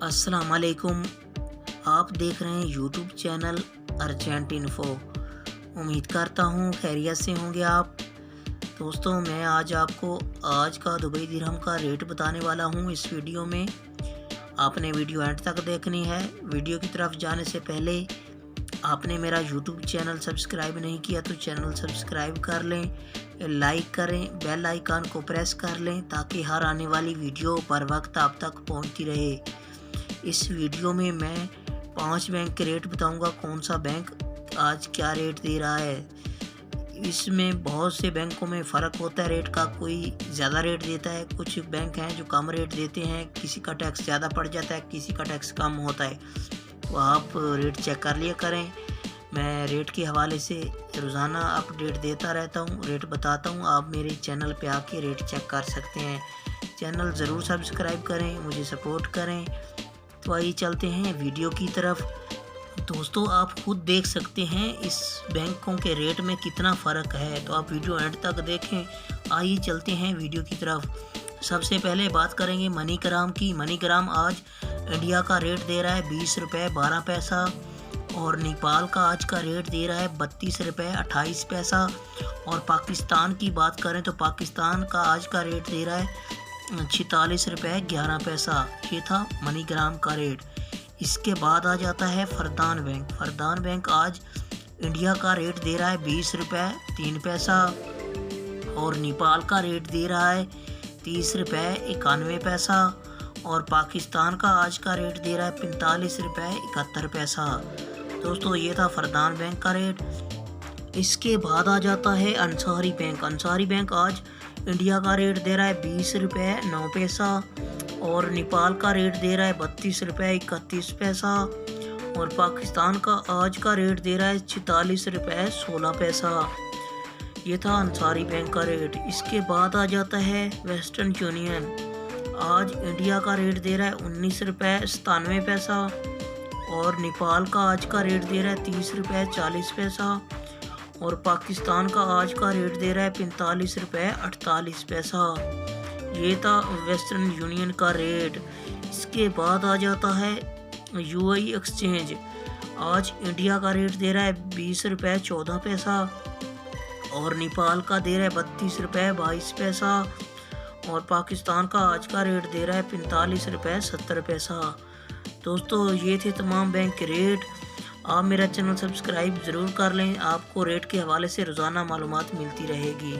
अस्सलाम वालेकुम। आप देख रहे हैं यूट्यूब चैनल अर्जेंट इन्फो। उम्मीद करता हूँ खैरियत से होंगे आप। दोस्तों, मैं आज आपको आज का दुबई दिरहम का रेट बताने वाला हूँ। इस वीडियो में आपने वीडियो एंड तक देखनी है। वीडियो की तरफ जाने से पहले आपने मेरा यूट्यूब चैनल सब्सक्राइब नहीं किया तो चैनल सब्सक्राइब कर लें, लाइक करें, बेल आइकन को प्रेस कर लें ताकि हर आने वाली वीडियो बर वक्त आप तक पहुँचती रहे। इस वीडियो में मैं 5 बैंक के रेट बताऊंगा, कौन सा बैंक आज क्या रेट दे रहा है। इसमें बहुत से बैंकों में फ़र्क होता है रेट का, कोई ज़्यादा रेट देता है, कुछ बैंक हैं जो कम रेट देते हैं, किसी का टैक्स ज़्यादा पड़ जाता है, किसी का टैक्स कम होता है। तो आप रेट चेक कर लिया करें। मैं रेट के हवाले से रोज़ाना अपडेट देता रहता हूँ, रेट बताता हूँ। आप मेरे चैनल पे आके रेट चेक कर सकते हैं। चैनल ज़रूर सब्सक्राइब करें, मुझे सपोर्ट करें। तो आइए चलते हैं वीडियो की तरफ। दोस्तों, आप खुद देख सकते हैं इस बैंकों के रेट में कितना फ़र्क है, तो आप वीडियो एंड तक देखें। आइए चलते हैं वीडियो की तरफ। सबसे पहले बात करेंगे मनीग्राम की। मनीग्राम आज इंडिया का रेट दे रहा है 20 रुपये 12 पैसा और नेपाल का आज का रेट दे रहा है 32 रुपये 28 पैसा। और पाकिस्तान की बात करें तो पाकिस्तान का आज का रेट दे रहा है 46 रुपये 11 पैसा। ये था मनीग्राम का रेट। इसके बाद आ जाता है फरदान बैंक। फरदान बैंक आज इंडिया का रेट दे रहा है 20 रुपये 3 पैसा और नेपाल का रेट दे रहा है 30 रुपये 91 पैसा और पाकिस्तान का आज का रेट दे रहा है 45 रुपये 71 पैसा। दोस्तों, ये था फरदान बैंक का रेट। इसके बाद आ जाता है अंसारी बैंक। अंसारी बैंक आज इंडिया का रेट दे रहा है 20 रुपये 9 पैसा और नेपाल का रेट दे रहा है 32 रुपये 31 पैसा और पाकिस्तान का आज का रेट दे रहा है 46 रुपये 16 पैसा। ये था अंसारी बैंक का रेट। इसके बाद आ जाता है वेस्टर्न यूनियन। आज इंडिया का रेट दे रहा है 19 रुपये 97 पैसा और नेपाल का आज का रेट दे रहा है 30 रुपये 40 पैसा और पाकिस्तान का आज का रेट दे रहा है 45 रुपये 48 पैसा। ये था वेस्टर्न यूनियन का रेट। इसके बाद आ जाता है यूएई एक्सचेंज। आज इंडिया का रेट दे रहा है 20 रुपये 14 पैसा और नेपाल का दे रहा है 32 रुपये 22 पैसा और पाकिस्तान का आज का रेट दे रहा है 45 रुपये 70 पैसा। दोस्तों, ये थे तमाम बैंक के रेट। आप मेरा चैनल सब्सक्राइब ज़रूर कर लें, आपको रेट के हवाले से रोज़ाना मालूमात मिलती रहेगी।